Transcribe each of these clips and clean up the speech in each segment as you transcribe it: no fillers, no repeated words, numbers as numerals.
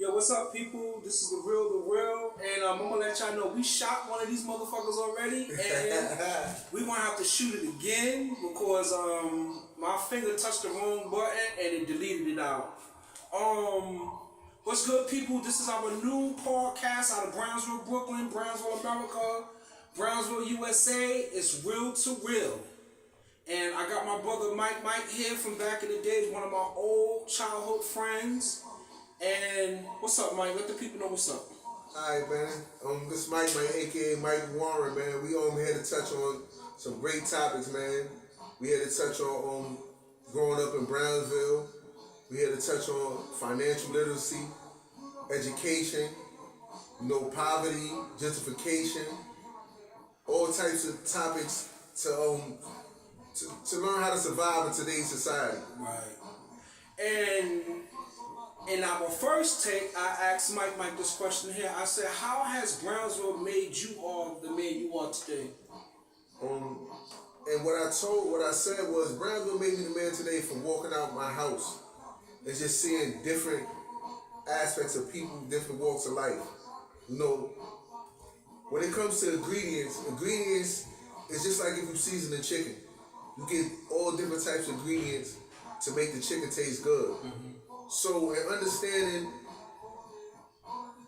Yo, what's up, people? This is the real, and I'm gonna let y'all know we shot one of these motherfuckers already, and we gonna have to shoot it again because my finger touched the wrong button and it deleted it out. What's good, people? This is our new podcast out of Brownsville, Brooklyn, Brownsville, America, Brownsville, USA. It's real to real. And I got my brother Mike here from back in the days, one of my old childhood friends. And what's up, Mike? Let the people know what's up. Alright, man. This is Mike, man, aka Mike Warren, man. We here to touch on some great topics, man. We here to touch on growing up in Brownsville. We here to touch on financial literacy, education, poverty, gentrification, all types of topics to learn how to survive in today's society. Right. And in our first take, I asked Mike this question here. I said, how has Brownsville made you all the man you are today? And what I said was, Brownsville made me the man today from walking out my house and just seeing different aspects of people, different walks of life. When it comes to ingredients is just like if you season a chicken. You get all different types of ingredients to make the chicken taste good. Mm-hmm. So, in understanding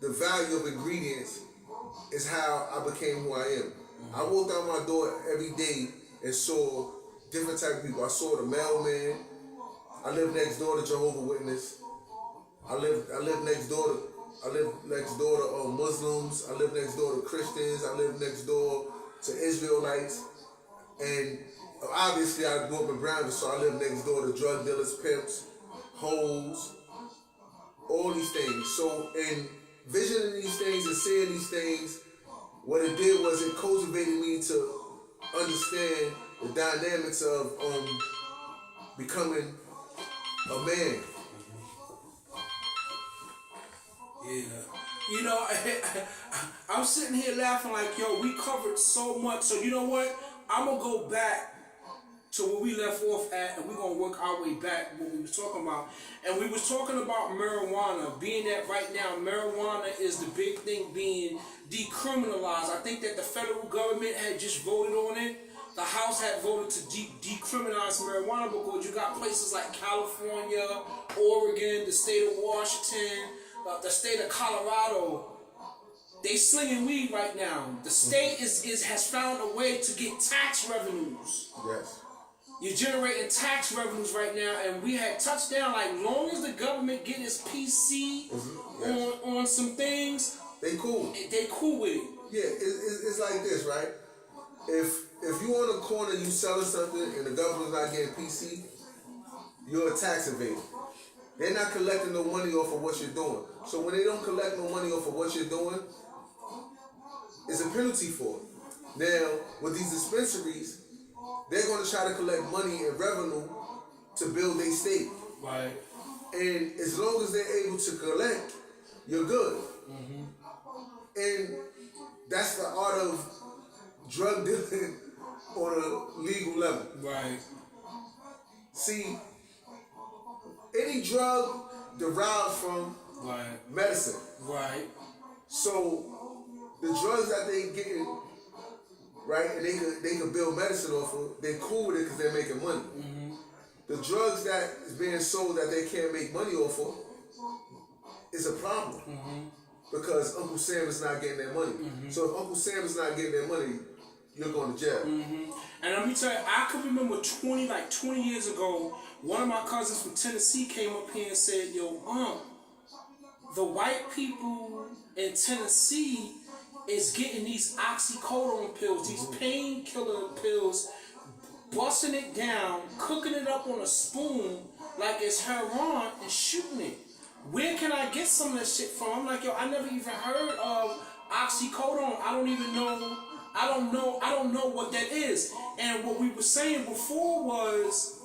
the value of ingredients is how I became who I am. Mm-hmm. I walked out my door every day and saw different type of people. I saw the mailman. I live next door to Jehovah's Witness. I live next door to Muslims. I live next door to Christians. I live next door to Israelites. And obviously, I grew up in Brownsville, so I live next door to drug dealers, pimps, hoes, all these things. So in visioning these things and seeing these things, what it did was it cultivated me to understand the dynamics of becoming a man. Yeah. I'm sitting here laughing like, yo, we covered so much. So you know what? I'm going to go back to where we left off at, and we're going to work our way back what we was talking about. And we was talking about marijuana, being that right now marijuana is the big thing being decriminalized. I think that the federal government had just voted on it. The House had voted to decriminalize marijuana because you got places like California, Oregon, the state of Washington, the state of Colorado. They slinging weed right now. The state has found a way to get tax revenues. Yes. You're generating tax revenues right now, and we had touched down, like, long as the government get its PC on some things, they cool. They cool with it. Yeah, it's like this, right? If you on the corner, you selling something, and the government's not getting PC, you're a tax evader. They're not collecting no money off of what you're doing. So when they don't collect no money off of what you're doing, it's a penalty for it. Now, with these dispensaries, they're going to try to collect money and revenue to build their state. Right. And as long as they're able to collect, you're good. Mm-hmm. And that's the art of drug dealing on a legal level. Right. See, any drug derived from medicine. Right. So the drugs that they getting, right, and they could build medicine off of, they cool with it because they're making money. Mm-hmm. The drugs that is being sold that they can't make money off of is a problem. Mm-hmm. Because Uncle Sam is not getting their money. Mm-hmm. So if Uncle Sam is not getting their money, you're going to jail. Mm-hmm. And let me tell you, I can remember 20 years ago, one of my cousins from Tennessee came up here and said, yo, the white people in Tennessee is getting these oxycodone pills, these painkiller pills, busting it down, cooking it up on a spoon like it's heroin and shooting it. Where can I get some of that shit from? I'm like, yo, I never even heard of oxycodone. I don't know what that is. And what we were saying before was,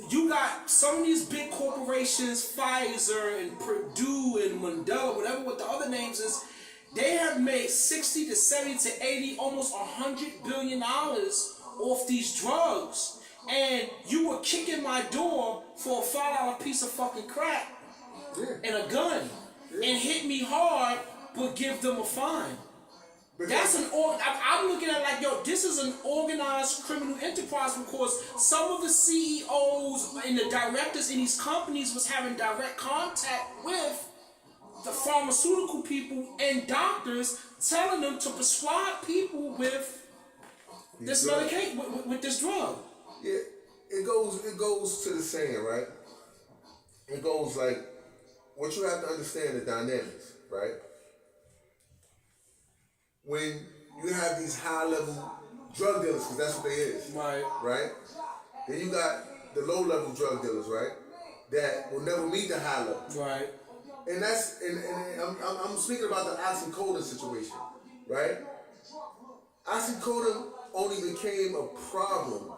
you got some of these big corporations, Pfizer and Purdue and Mandela, whatever what the other names is, they have made 60 to 70 to 80, almost $100 billion off these drugs. And you were kicking my door for a $5 piece of fucking crack and a gun. but give them a fine. Because I'm looking at it like, yo, this is an organized criminal enterprise because some of the CEOs and the directors in these companies was having direct contact with the pharmaceutical people and doctors, telling them to prescribe people with this medication, with this drug. Yeah, it goes to the saying, right? It goes like, what you have to understand the dynamics, right? When you have these high-level drug dealers, because that's what they is, right? Then you got the low-level drug dealers, right? That will never meet the high level, right? And that's I'm speaking about the oxycodone situation, right? Oxycodone only became a problem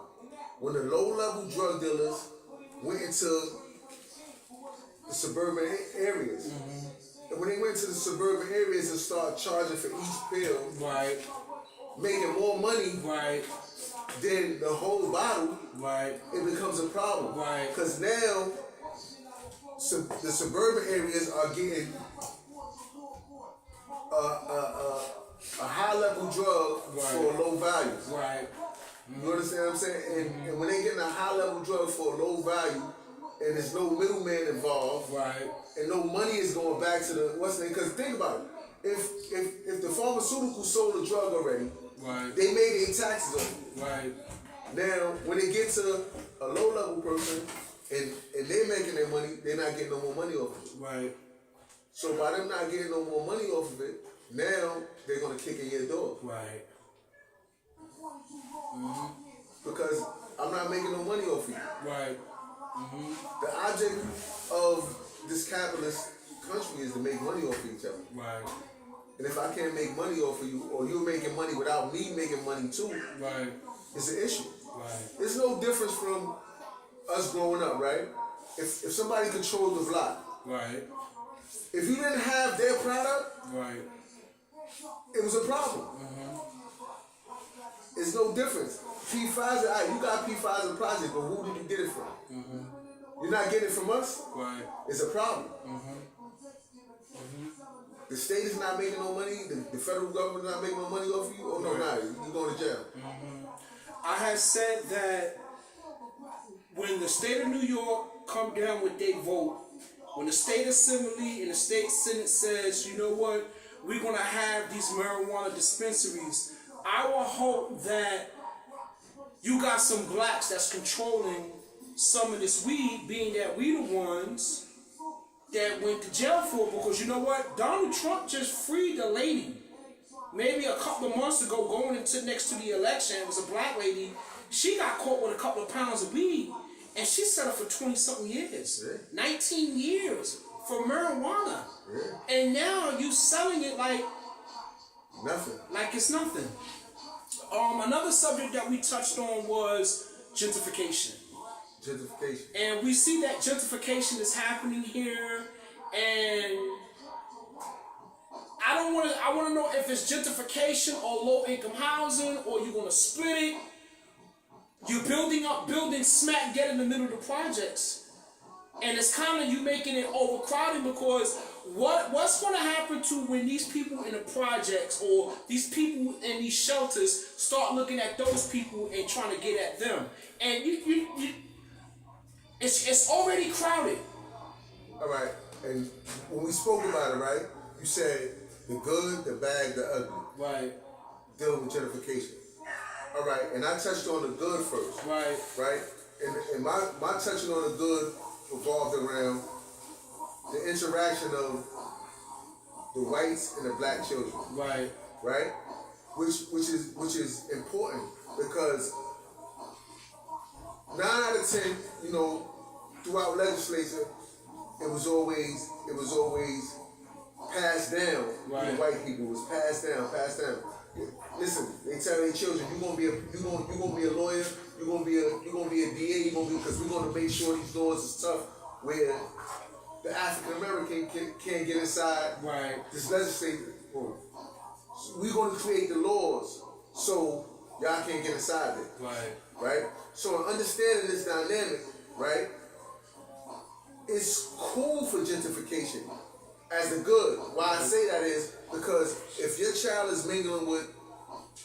when the low-level drug dealers went into the suburban areas. Mm-hmm. And when they went to the suburban areas and started charging for each pill, right, making more money, right, than the whole bottle, right, it becomes a problem, right? Because now the suburban areas are getting a high-level drug for a low value, right? You understand what I'm saying? And when they getting a high-level drug for a low value, and there's no middleman involved, right, and no money is going back to the what's the name? Because think about it, if the pharmaceutical sold the drug already, right, they made their taxes on it. Right. Now, when they get to a low-level person and they're making their money, they're not getting no more money off of it. Right. So by them not getting no more money off of it, now they're gonna kick in your door. Right. Because I'm not making no money off of you. Right. The object of this capitalist country is to make money off of each other. Right. And if I can't make money off of you, or you're making money without me making money too, right, it's an issue. Right. There's no difference from us growing up, right? If somebody controlled the block, right, if you didn't have their product, right, it was a problem. It's no difference. P Pfizer, you got P Pfizer project, but who did you get it from? You're not getting it from us. Right. It's a problem. The state is not making no money. The federal government is not making no money off of you. Oh no, nah, you're going to jail. I have said that when the state of New York come down with their vote, when the state assembly and the state senate says, you know what, we're gonna have these marijuana dispensaries, I will hope that you got some blacks that's controlling some of this weed, being that we the ones that went to jail for it. Because you know what, Donald Trump just freed a lady maybe a couple of months ago, going into next to the election. It was a black lady. She got caught with a couple of pounds of weed, and she set up for 20-something years, 19 years for marijuana. And now you selling it like nothing, like it's nothing. Another subject that we touched on was gentrification. Gentrification. And we see that gentrification is happening here, and I want to know if it's gentrification or low-income housing, or you're going to split it. You're building up buildings smack dead in the middle of the projects. And it's kind of you making it overcrowded, because what's going to happen to when these people in the projects or these people in these shelters start looking at those people and trying to get at them? And it's already crowded. All right. And when we spoke about it, right, you said the good, the bad, the ugly. Right. Dealing with gentrification. All right. And I touched on the good first. Right. Right. And my touching on the good revolved around the interaction of the whites and the black children. Right. Right. Which is important, because 9 out of 10, you know, throughout legislature, it was always passed down. Right. To the white people, it was passed down. Listen, they tell their children, you're gonna be a lawyer, you're gonna be a DA, because we're gonna make sure these laws is tough, where the African American can't get inside. Right. This legislature. So we're gonna create the laws so y'all can't get inside of it. Right. Right? So in understanding this dynamic, right, it's cool for gentrification as the good. Why I say that is because if your child is mingling with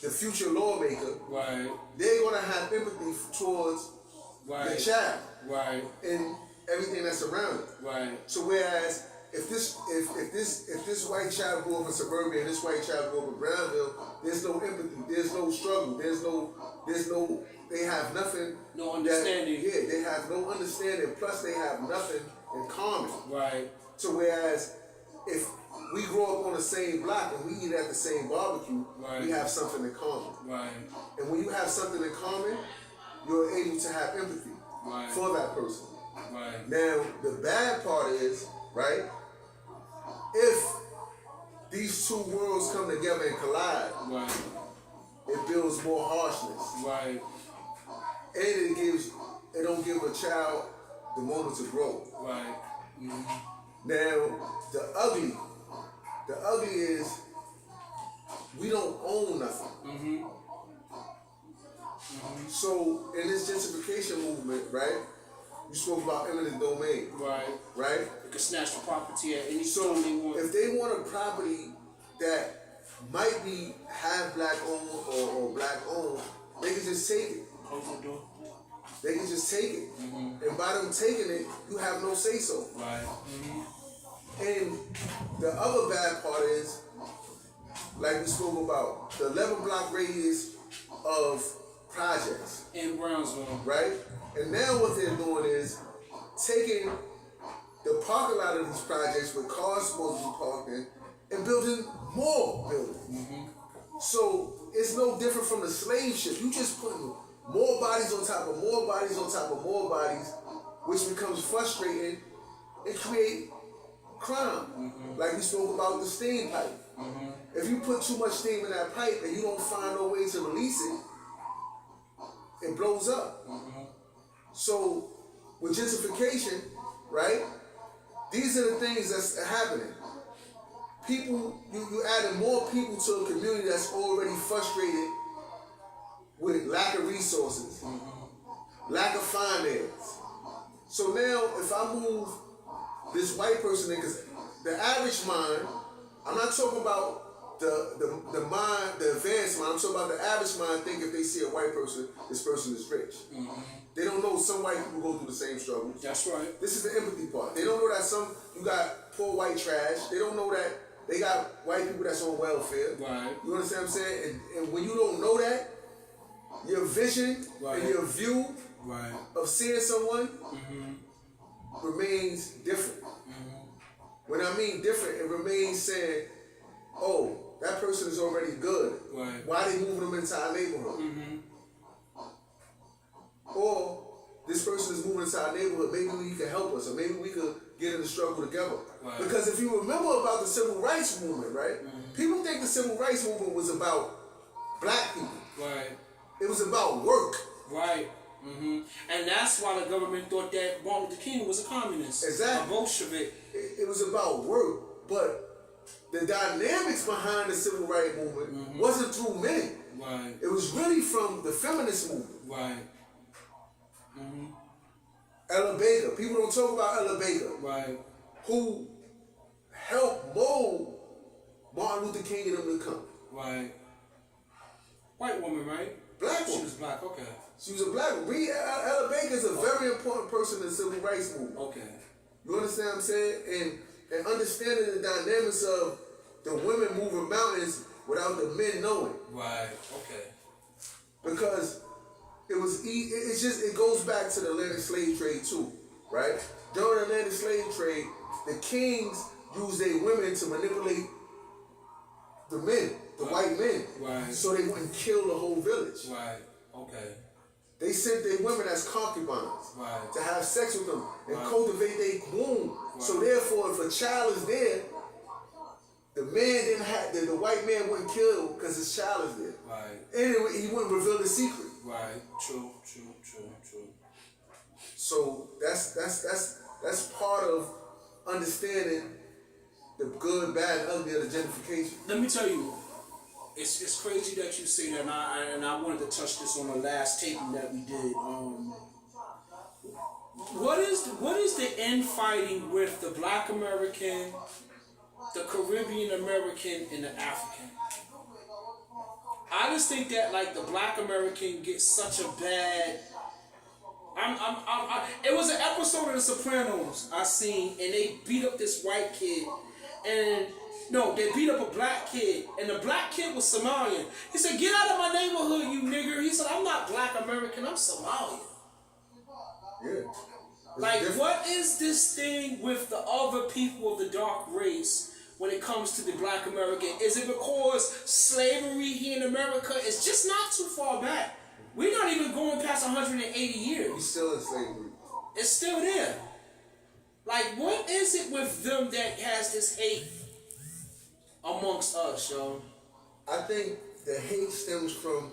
the future lawmaker, right, they're gonna have empathy towards right, the child, right, and everything that's around it. right. So whereas if this white child grew up in suburbia and this white child grew up in Brownsville, there's no empathy, there's no struggle, there's no they have nothing. No understanding. They have no understanding. Plus they have nothing in common. Right. So whereas if we grow up on the same block and we eat at the same barbecue, right, we have something in common. Right. And when you have something in common, you're able to have empathy, right, for that person. Right. Now, the bad part is, right, if these two worlds come together and collide, right, it builds more harshness. Right. And it don't give a child the moment to grow. Right. Mm-hmm. Now, the ugly is we don't own nothing. Mm-hmm. Mm-hmm. So in this gentrification movement, right, you spoke about eminent domain. Right. Right? You can snatch the property at any time so they want. If they want a property that might be half black owned or black owned, they can just take it. Close the door. They can just take it. Mm-hmm. And by them taking it, you have no say so. Right. Mm-hmm. And the other bad part is, like we spoke about, the 11 block radius of projects. In Brownsville. Right? And now what they're doing is taking the parking lot of these projects where cars supposed to be parked in and building more buildings. Mm-hmm. So it's no different from the slave ship. You just putting more bodies on top of more bodies on top of more bodies, which becomes frustrating and create crime. Mm-hmm. Like we spoke about the steam pipe. Mm-hmm. If you put too much steam in that pipe and you don't find no way to release it, it blows up. Mm-hmm. So with gentrification, right, these are the things that's happening. People, you adding more people to a community that's already frustrated with lack of resources, mm-hmm, lack of finance. So now if I move this white person in, because the average mind, I'm not talking about the mind, the advanced mind, I'm talking about the average mind think if they see a white person, this person is rich. Mm-hmm. They don't know some white people go through the same struggles. That's right. This is the empathy part. They don't know that you got poor white trash. They don't know that they got white people that's on welfare. Right. You understand what I'm saying? And when you don't know that, your vision, right, and your view, right, of seeing someone, mm-hmm, remains different. Mm-hmm. When I mean different, it remains saying, oh, that person is already good. Right. Why are they moving them into our neighborhood? Mm-hmm. Or this person is moving into our neighborhood, maybe you can help us, or maybe we could get in the struggle together. Right. Because if you remember about the civil rights movement, right? Mm-hmm. People think the civil rights movement was about black people. Right. It was about work. Right. Mm-hmm. And that's why the government thought that Martin Luther King was a communist. Exactly. A Bolshevik. It was about work, but the dynamics behind the civil rights movement, mm-hmm, wasn't through men. Right. It was really from the feminist movement. Right. Mm-hmm. Ella Baker. People don't talk about Ella Baker. Right. Who helped mold Martin Luther King and them to come. Right. White woman, right? Black woman. She was black, okay. She was a black woman. Ella Baker is a very important person in the civil rights movement. Okay. You understand what I'm saying? And understanding the dynamics of the women moving mountains without the men knowing. Right, okay. Because it goes back to the Atlantic slave trade too, right? During the Atlantic slave trade, the kings used their women to manipulate the men, the white men, right, so they wouldn't kill the whole village. Right, okay. They sent their women as concubines, right, to have sex with them and, right, cultivate their womb. Right. So therefore, if a child is there, the man didn't have, the white man wouldn't kill because his child is there. Right. Anyway, he wouldn't reveal the secret. Right. True. So that's part of understanding the good, bad, and ugly of the gentrification. Let me tell you, it's crazy that you say that, and I wanted to touch this on the last taping that we did. What is the infighting with the Black American the Caribbean American and the African. I just think that like the Black American gets such a bad. It was an episode of The Sopranos I seen, and they beat up this white kid, and no, they beat up a black kid, and the black kid was Somalian. He said, "Get out of my neighborhood, you nigger." He said, "I'm not Black American, I'm Somalian." Yeah. Like, what is this thing with the other people of the dark race when it comes to the Black American? Is it because slavery here in America is just not too far back? We're not even going past 180 years. We still in slavery. It's still there. Like, what is it with them that has this hate amongst us, yo? I think the hate stems from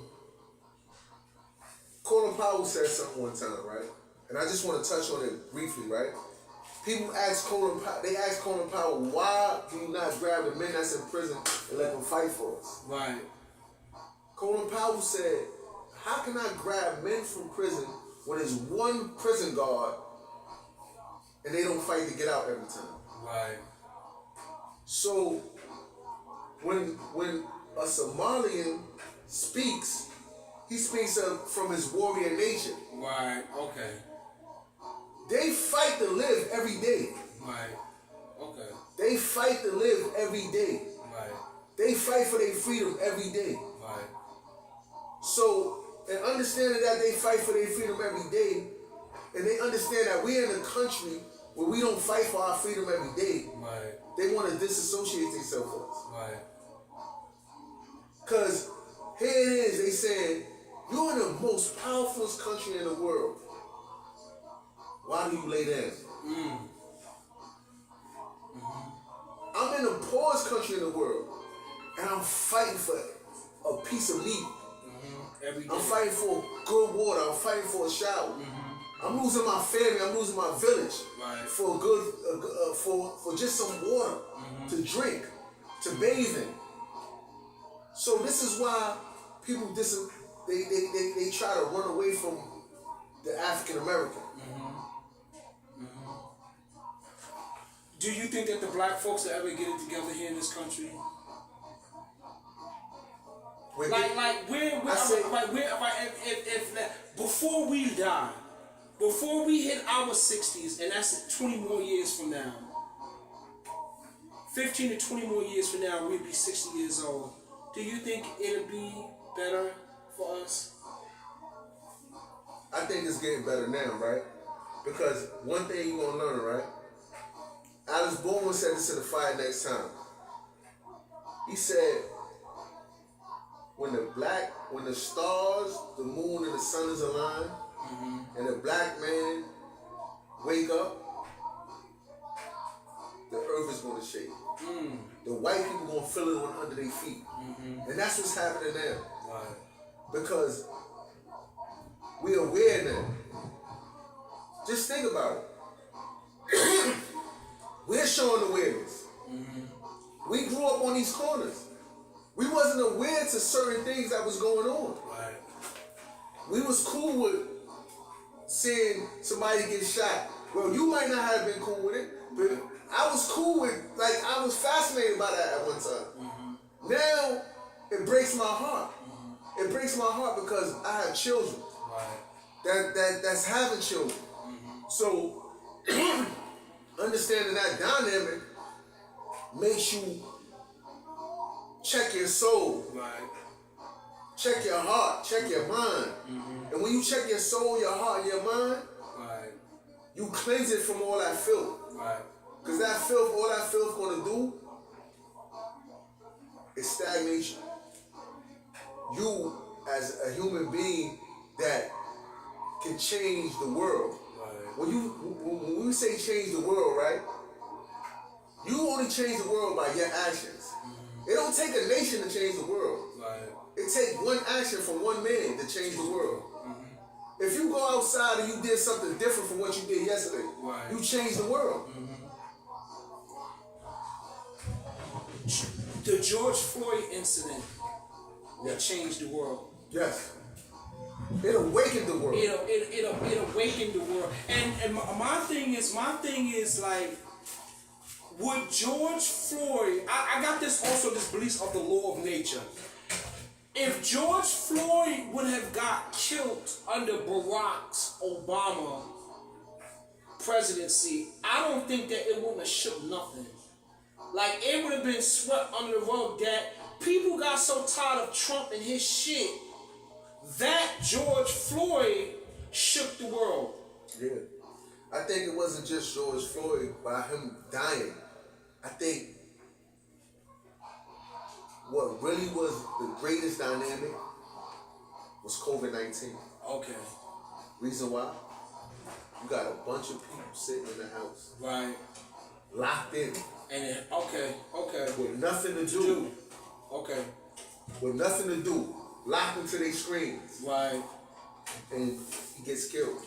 Colin Powell said something one time, right? And I just want to touch on it briefly, right? People ask Colin Powell, why do you not grab the men that's in prison and let them fight for us? Right. Colin Powell said, how can I grab men from prison when there's one prison guard and they don't fight to get out every time? Right. So when a Somalian speaks, he speaks from his warrior nature. Right. Okay. They fight to live every day. Right. Okay. They fight to live every day. Right. They fight for their freedom every day. Right. So, and understanding that they fight for their freedom every day, and they understand that we're in a country where we don't fight for our freedom every day, Right. they want to disassociate themselves from us. Right. Because here it is, they saying, you're in the most powerful country in the world. Why do you lay down? I'm in the poorest country in the world, and I'm fighting for a piece of meat. Every day. I'm fighting for good water. I'm fighting for a shower. I'm losing my family. I'm losing my village for a good, for just some water to drink, to bathe in. So this is why people they try to run away from the African American. Do you think that the black folks will ever get it together here in this country? Before we die, before we hit our 60s, and that's 20 more years from now, 15 to 20 more years from now, we'll be 60 years old. Do you think it'll be better for us? I think it's getting better now, right? Because one thing you're going to learn, right? Alice Baldwin said this in The Fight Next Time. He said, when the stars, the moon, and the sun is aligned, and the black man wake up, the earth is going to shake. The white people going to feel it under their feet. And that's what's happening now. Right. Because we're aware now. Just think about it. We're showing awareness. We grew up on these corners. We wasn't aware to certain things that was going on. Right. We was cool with seeing somebody get shot. Well, you might not have been cool with it, but I was cool with, I was fascinated by that at one time. Now, it breaks my heart. It breaks my heart because I have children. Right. That's having children. So, understanding that dynamic makes you check your soul. Right. Check your heart, check your mind. And when you check your soul, your heart, and your mind, you cleanse it from all that filth. Right. Because that filth, all that filth gonna do is stagnation. You, as a human being that can change the world. Right. When we say change the world, right? You only change the world by your actions. It don't take a nation to change the world. Right. It takes one action from one man to change the world. If you go outside and you did something different from what you did yesterday, you change the world. The George Floyd incident that changed the world. Yes. It awakened the world. It awakened the world. And my thing is like, would George Floyd, I got this also, this belief of the law of nature. If George Floyd would have got killed under Barack Obama presidency, I don't think that it wouldn't have shook nothing. Like, it would have been swept under the rug that people got so tired of Trump and his shit that George Floyd shook the world. Yeah. I think it wasn't just George Floyd by him dying. I think what really was the greatest dynamic was COVID-19. Okay. Reason why? You got a bunch of people sitting in the house. Right. Locked in. And then, okay. With nothing to do. Okay. With nothing to do. Locked into their screens. Right. And he gets killed.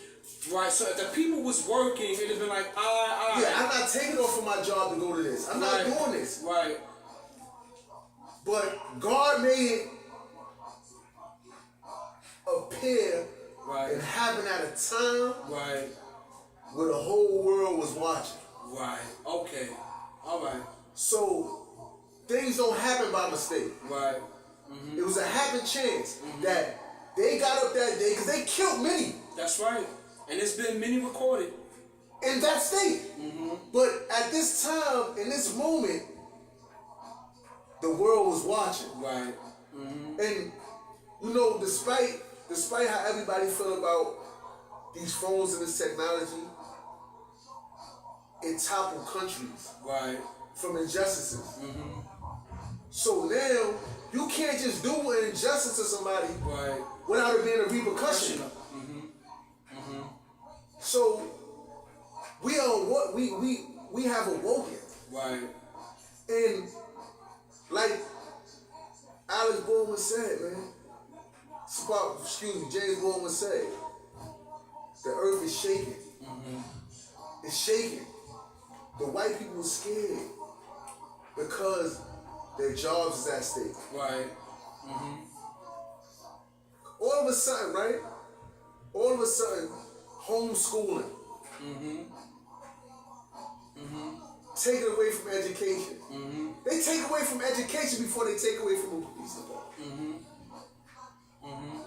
Right, so if the people was working, it'd have been like, all right. Yeah, I'm not taking off from my job to go to this. I'm not doing this. Right. But God made it appear and happen at a time where the whole world was watching. Right, okay. All right. So things don't happen by mistake. Right. Mm-hmm. It was a happen chance that they got up that day because they killed many. That's right. And it's been many recorded. In that state. Mm-hmm. But at this time, in this moment, the world was watching. Right. Mm-hmm. And, you know, despite how everybody feel about these phones and this technology, it toppled countries. Right. From injustices. Mm-hmm. So now, you can't just do an injustice to somebody without it being a repercussion. Mm-hmm. Mm-hmm. So we are what we have awoken. Right. And like Alex Baldwin said, man. James Baldwin said, the earth is shaking. Mm-hmm. It's shaking. The white people are scared because their jobs is at stake. Right. Mm-hmm. All of a sudden, right? All of a sudden, homeschooling. Mm-hmm. Mm-hmm. Taken away from education. Mm-hmm. They take away from education before they take away from the police department. Mm-hmm. Mm-hmm.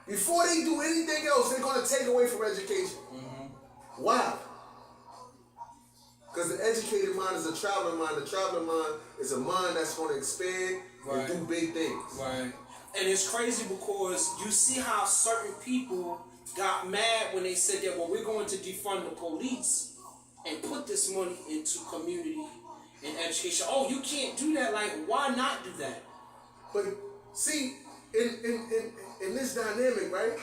Before they do anything else, they're going to take away from education. Mm-hmm. Why? Because the educated mind is a traveling mind. The traveling mind is a mind that's going to expand and do big things. Right. And it's crazy because you see how certain people got mad when they said that, well, we're going to defund the police and put this money into community and education. Oh, you can't do that. Like, why not do that? But see, in this dynamic, right?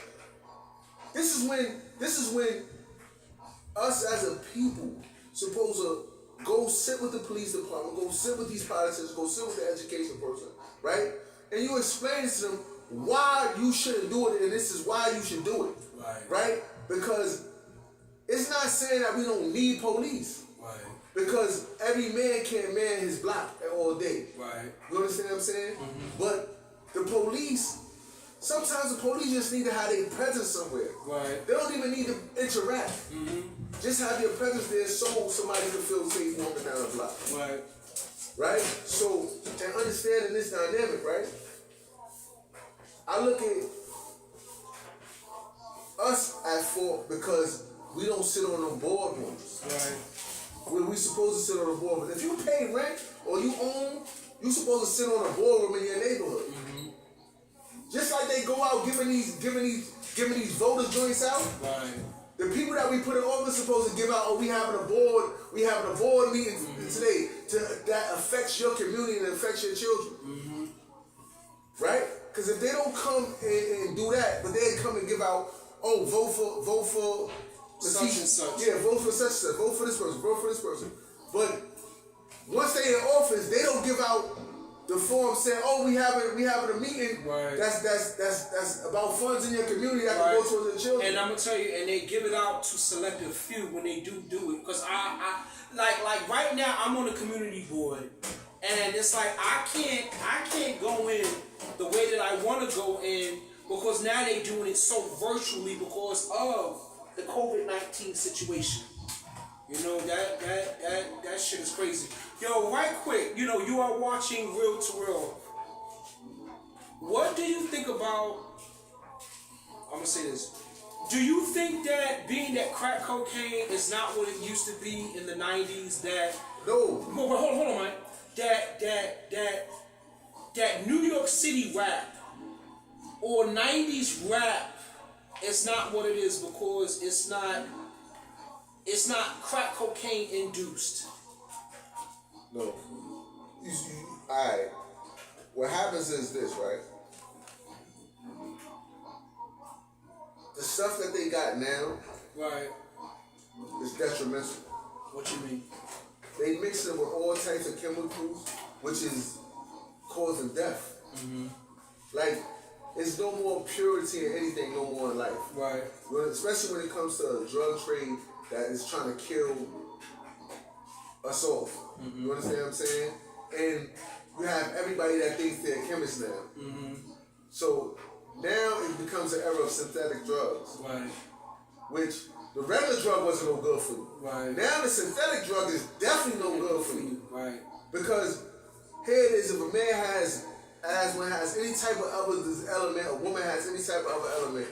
This is when us as a people supposed to go sit with the police department, go sit with these politicians, go sit with the education person, right? And you explain to them why you shouldn't do it, and this is why you should do it, right? Because it's not saying that we don't need police, because every man can't man his block all day, You understand what I'm saying? Mm-hmm. But the police, sometimes the police just need to have their presence somewhere. They don't even need to interact. Mm-hmm. Just have your presence there so somebody can feel safe walking down the block. Right? So, and understanding this dynamic, right? I look at us at fault because we don't sit on no boardrooms. Where we supposed to sit on a boardroom. If you pay rent or you own, you supposed to sit on a boardroom in your neighborhood. Mm-hmm. Just like they go out giving these voters joints out. The people that we put in office supposed to give out, we having a board meeting today that affects your community and affects your children. Mm-hmm. Right? Because if they don't come and do that, but they come and give out, vote for such and such. Yeah, vote for such and such, vote for this person, vote for this person. But once they in office, they don't give out the form saying, we having a meeting that's about funds in your community that can go towards the children. And I'm gonna tell you, and they give it out to selective few when they do it. Because I like right now I'm on the community board, and it's like I can't go in the way that I want to go in because now they doing it so virtually because of the COVID-19 situation. You know, that shit is crazy. Yo, right quick, you know, you are watching Real to Real. What do you think about, I'm gonna say this. Do you think that being that crack cocaine is not what it used to be in the 90s, that No. hold on, man. That New York City rap or 90s rap is not what it is because it's not crack cocaine induced. No. Alright. What happens is this, right? The stuff that they got now Right. is detrimental. What you mean? They mix it with all types of chemicals, which is causing death. Mm-hmm. Like, there's no more purity in anything no more in life. Right. Especially when it comes to a drug trade that is trying to kill us off. Mm-hmm. You understand what I'm saying? And you have everybody that thinks they're chemists now. Mm-hmm. So now it becomes an era of synthetic drugs. Right. Which the regular drug wasn't no good for you. Right. Now the synthetic drug is definitely no good for you. Right. Because here it is, if a man has asthma, has any type of other element, a woman has any type of other element,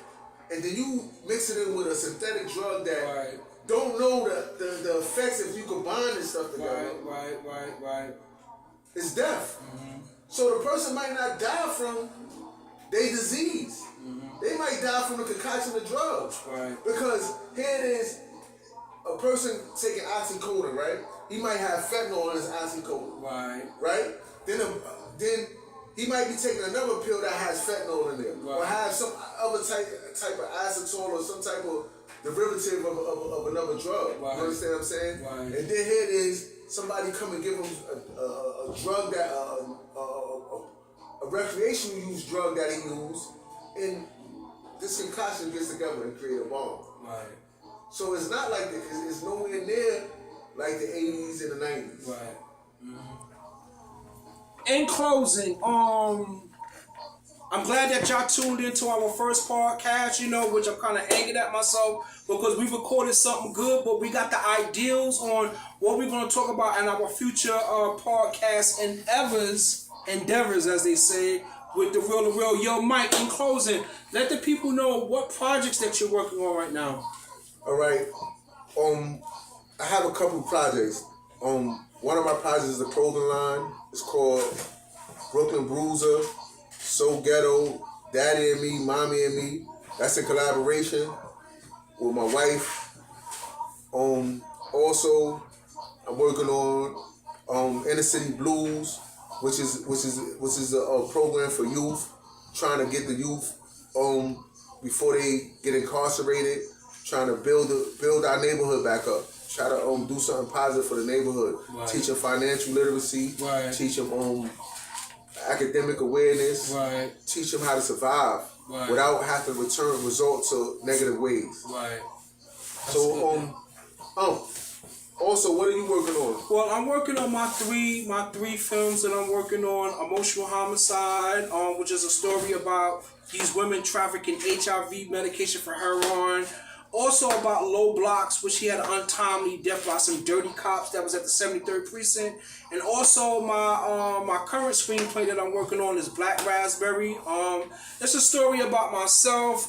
and then you mix it in with a synthetic drug that Right. don't know the effects if you combine this stuff together. Right. It's death. Mm-hmm. So the person might not die from their disease. Mm-hmm. They might die from the concoction of drugs. Right. Because here it is, a person taking oxycodone, right? He might have fentanyl in his oxycodone. Right. Right? Then he might be taking another pill that has fentanyl in there. Right. Or have some other type of acetone or some type of derivative of another drug. Right. You understand what I'm saying? Right. And then here it is, somebody come and give him a drug that, a recreational use drug that he used, and this concoction gets together and create a bomb. Right. So it's not like it's nowhere near like the 80s and the 90s. Right. Mm-hmm. In closing, I'm glad that y'all tuned into our first podcast, you know, which I'm kind of angry at myself because we recorded something good, but we got the ideals on what we're going to talk about in our future podcast endeavors, as they say, with the Real to Real. Yo, Mike, in closing, let the people know what projects that you're working on right now. All right. I have a couple projects. One of my projects is a clothing line. It's called Brooklyn Bruiser, So Ghetto, Daddy and Me, Mommy and Me. That's a collaboration with my wife. Also, I'm working on Inner City Blues, which is a program for youth, trying to get the youth before they get incarcerated, trying to build our neighborhood back up. Try to do something positive for the neighborhood. Right. Teach them financial literacy. Right. Teach them academic awareness. Right. Teach them how to survive without having to resort to negative ways. Right. So also, what are you working on? Well, I'm working on my three films that I'm working on. Emotional Homicide, which is a story about these women trafficking HIV medication for heroin. Also about Low Blocks, which he had an untimely death by some dirty cops that was at the 73rd Precinct. And also my current screenplay that I'm working on is Black Raspberry. It's a story about myself,